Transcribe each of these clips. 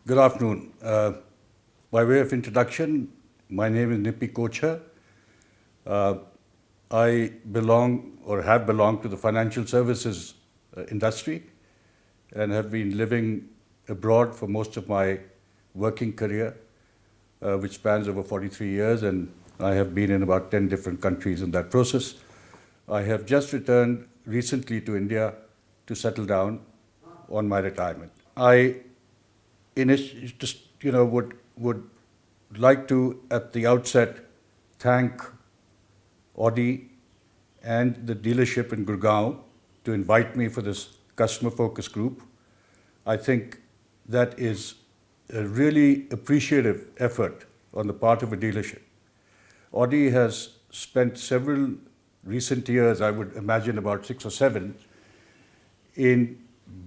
Good afternoon. By way of introduction, my name is Nippi Kochar. Uh, I belong or have belonged to the financial services industry and have been living abroad for most of my working career, which spans over 43 years, and I have been in about 10 different countries in that process. I have just returned recently to India to settle down on my retirement. I just would like to at the outset thank Audi and the dealership in Gurgaon to invite me for this customer focus group. I think that is a really appreciative effort on the part of a dealership. Audi has spent several recent years, I would imagine about 6 or 7, in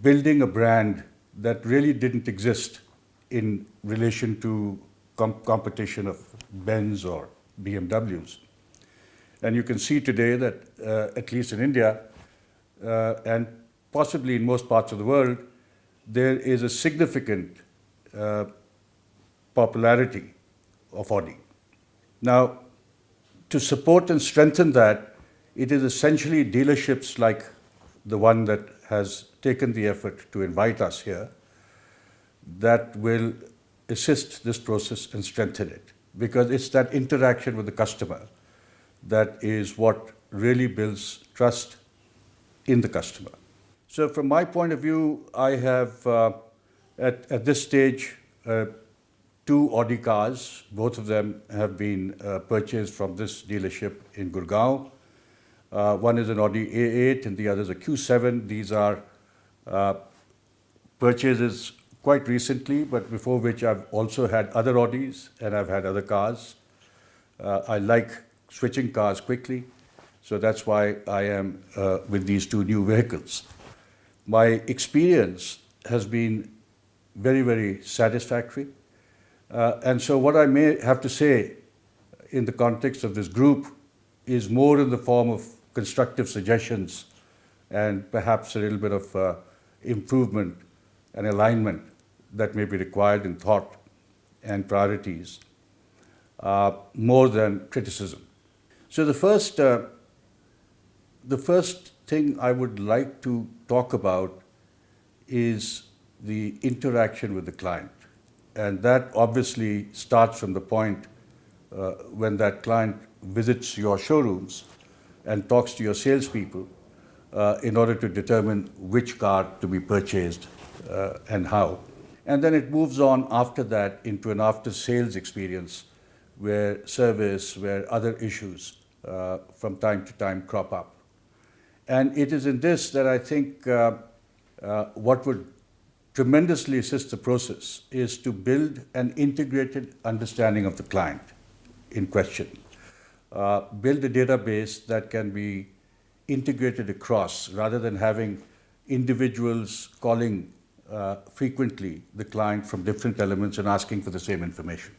building a brand that really didn't exist in relation to competition of Benz or BMWs. And you can see today that, at least in India, and possibly in most parts of the world, there is a significant popularity of Audi. Now, to support and strengthen that, it is essentially dealerships like the one that has taken the effort to invite us here that will assist this process and strengthen it. Because it's that interaction with the customer that is what really builds trust in the customer. So from my point of view, I have at this stage 2 Audi cars. Both of them have been purchased from this dealership in Gurgaon. One is an Audi A8 and the other is a Q7. These are purchases quite recently, but before which I've also had other Audis and I've had other cars. I like switching cars quickly, so that's why I am with these 2 new vehicles. My experience has been very, very satisfactory. And so what I may have to say in the context of this group is more in the form of constructive suggestions and perhaps a little bit of improvement and alignment that may be required in thought and priorities, more than criticism. So the first thing I would like to talk about is the interaction with the client. And that obviously starts from the point when that client visits your showrooms and talks to your salespeople in order to determine which car to be purchased and how. And then it moves on after that into an after-sales experience where service, where other issues from time to time crop up. And it is in this that I think what would tremendously assist the process is to build an integrated understanding of the client in question. Build a database that can be integrated across rather than having individuals calling frequently the client from different elements and asking for the same information.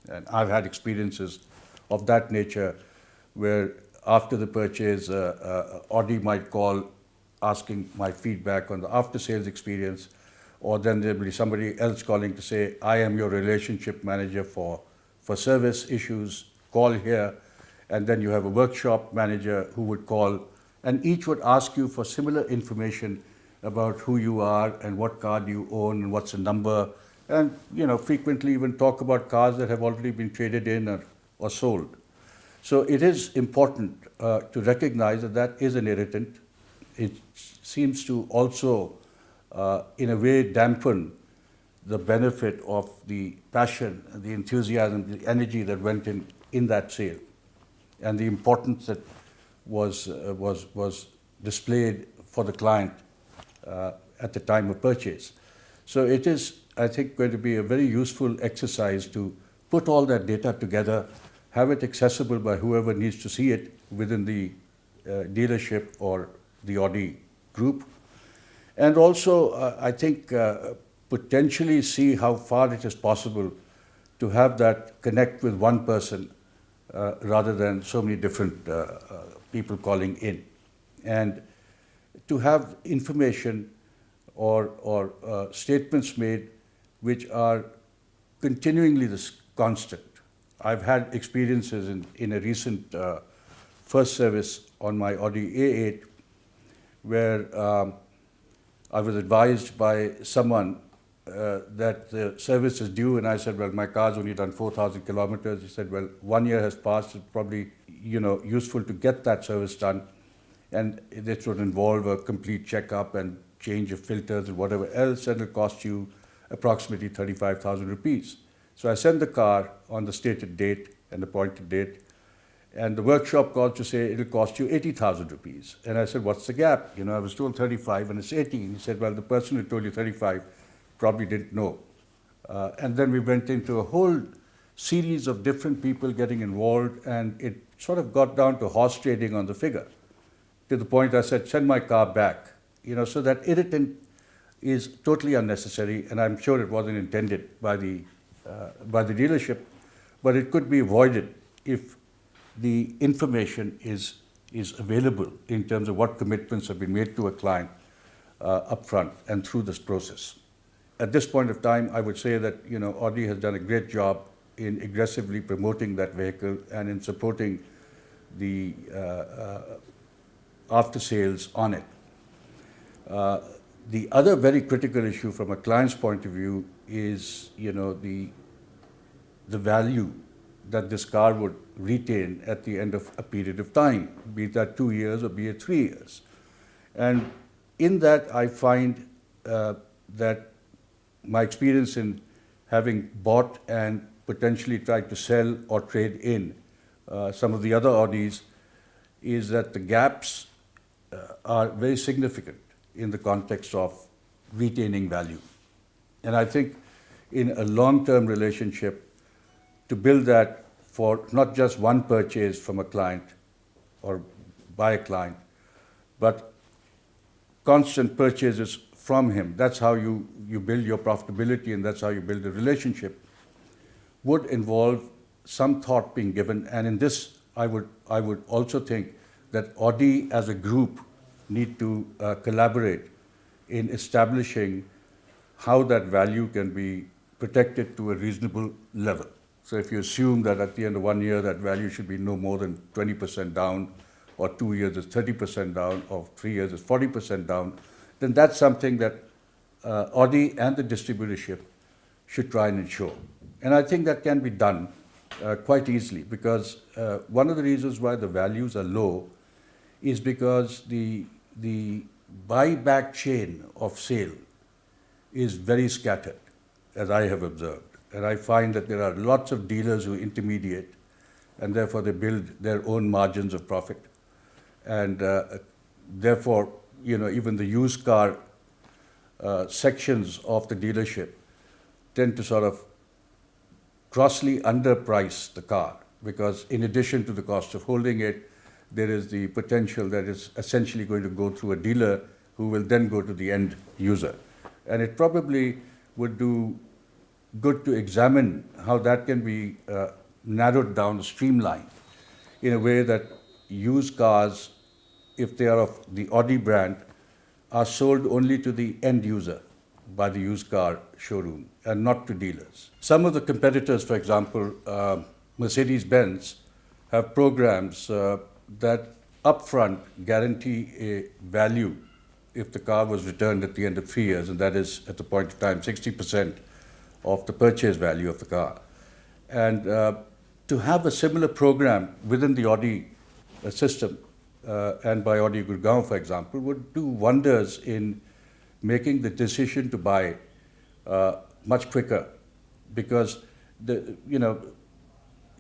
And I've had experiences of that nature where after the purchase, Audi might call asking my feedback on the after-sales experience, or then there'll be somebody else calling to say, I am your relationship manager for service issues, call here. And then you have a workshop manager who would call, and each would ask you for similar information about who you are and what car do you own and what's the number, and frequently even talk about cars that have already been traded in or sold. So it is important to recognize that that is an irritant. It seems to also, in a way, dampen the benefit of the passion, the enthusiasm, the energy that went in that sale, and the importance that was displayed for the client at the time of purchase. So it is, I think, going to be a very useful exercise to put all that data together, have it accessible by whoever needs to see it within the dealership or the Audi group. And also, I think, potentially see how far it is possible to have that connect with one person rather than so many different people calling in. And to have information or statements made which are continuingly this constant. I've had experiences in a recent first service on my Audi A8 where I was advised by someone that the service is due, and I said, well, my car's only done 4,000 kilometers. He said, well, 1 year has passed. It's probably, useful to get that service done. And this would involve a complete checkup and change of filters and whatever else, and it'll cost you approximately 35,000 rupees. So I sent the car on the stated date and appointed date, and the workshop called to say it'll cost you 80,000 rupees. And I said, what's the gap? I was told 35 and it's 18. He said, well, the person who told you 35 probably didn't know. And then we went into a whole series of different people getting involved, and it sort of got down to horse trading on the figure. To the point I said, send my car back. So that irritant is totally unnecessary, and I'm sure it wasn't intended by the dealership, but it could be avoided if the information is available in terms of what commitments have been made to a client upfront and through this process. At this point of time, I would say that Audi has done a great job in aggressively promoting that vehicle and in supporting the after sales on it. The other very critical issue from a client's point of view is the value that this car would retain at the end of a period of time, be it that 2 years or be it 3 years. And in that, I find that my experience in having bought and potentially tried to sell or trade in some of the other Audis is that the gaps are very significant in the context of retaining value. And I think in a long-term relationship, to build that for not just one purchase from a client or by a client, but constant purchases from him, that's how you build your profitability and that's how you build a relationship, would involve some thought being given. And in this, I would also think that Audi as a group need to collaborate in establishing how that value can be protected to a reasonable level. So if you assume that at the end of 1 year that value should be no more than 20% down, or 2 years is 30% down, or 3 years is 40% down, then that's something that Audi and the distributorship should try and ensure. And I think that can be done quite easily, because one of the reasons why the values are low is because the buyback chain of sale is very scattered, as I have observed. And I find that there are lots of dealers who intermediate, and therefore they build their own margins of profit. And therefore, even the used car sections of the dealership tend to sort of grossly underprice the car, because in addition to the cost of holding it, there is the potential that it's essentially going to go through a dealer who will then go to the end user. And it probably would do good to examine how that can be narrowed down, streamlined, in a way that used cars, if they are of the Audi brand, are sold only to the end user by the used car showroom and not to dealers. Some of the competitors, for example, Mercedes-Benz, have programs that upfront guarantee a value if the car was returned at the end of 3 years, and that is at the point of time 60% of the purchase value of the car. And to have a similar program within the Audi system, and by Audi Gurgaon, for example, would do wonders in making the decision to buy much quicker. Because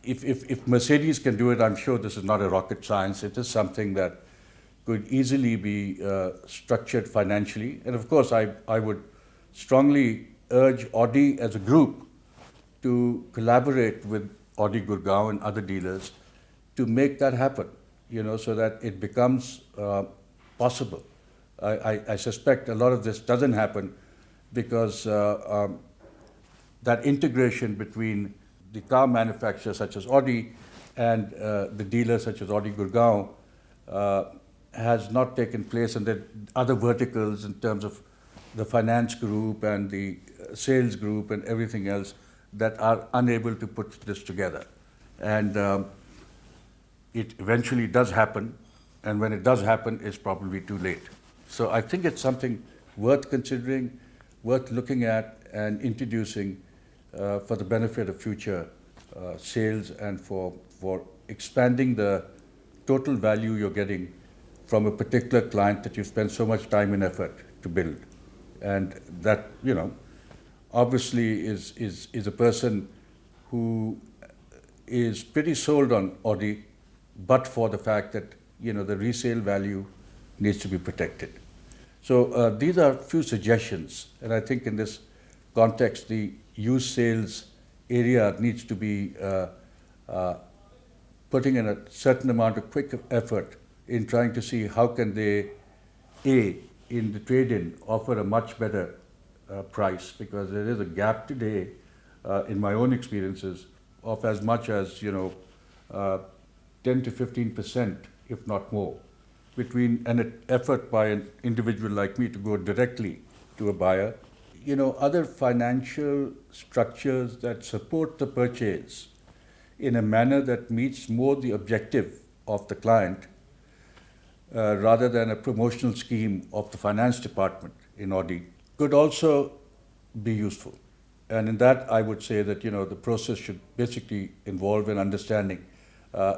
if Mercedes can do it, I'm sure this is not a rocket science. It is something that could easily be structured financially. And of course, I would strongly urge Audi as a group to collaborate with Audi Gurgaon and other dealers to make that happen, so that it becomes possible. I suspect a lot of this doesn't happen because that integration between the car manufacturers such as Audi and the dealers such as Audi Gurgaon has not taken place, and there are other verticals in terms of the finance group and the sales group and everything else that are unable to put this together. And it eventually does happen, and when it does happen, it's probably too late. So I think it's something worth considering, worth looking at and introducing for the benefit of future sales and for expanding the total value you're getting from a particular client that you spend so much time and effort to build. And that, obviously is a person who is pretty sold on Audi, but for the fact that, the resale value needs to be protected. So these are a few suggestions, and I think in this context, the used sales area needs to be putting in a certain amount of quick effort in trying to see how can they, in the trade-in, offer a much better price, because there is a gap today, in my own experiences, of as much as 10 to 15%, if not more, between an effort by an individual like me to go directly to a buyer. Other financial structures that support the purchase in a manner that meets more the objective of the client rather than a promotional scheme of the finance department in Audi could also be useful. And in that, I would say that, the process should basically involve an understanding.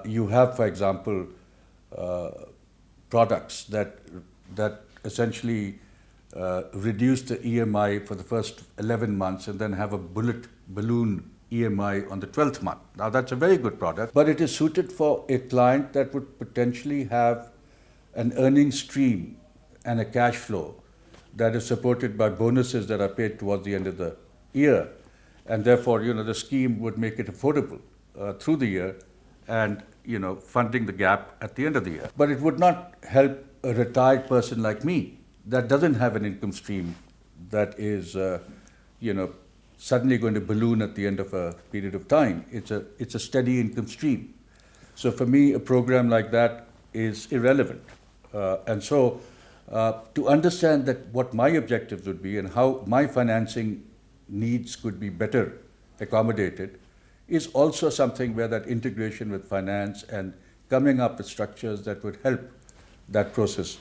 You have, for example, products that essentially reduce the EMI for the first 11 months and then have a balloon EMI on the 12th month. Now, that's a very good product, but it is suited for a client that would potentially have an earning stream and a cash flow that is supported by bonuses that are paid towards the end of the year. And therefore, the scheme would make it affordable through the year and, funding the gap at the end of the year. But it would not help a retired person like me that doesn't have an income stream that is, suddenly going to balloon at the end of a period of time. It's a steady income stream. So for me, a program like that is irrelevant. And so to understand that what my objectives would be and how my financing needs could be better accommodated is also something where that integration with finance and coming up with structures that would help that process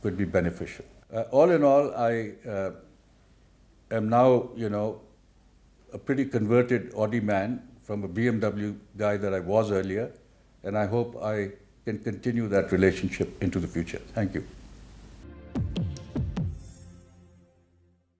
could be beneficial. All in all, I am now, a pretty converted Audi man from a BMW guy that I was earlier, and I hope I can continue that relationship into the future. Thank you.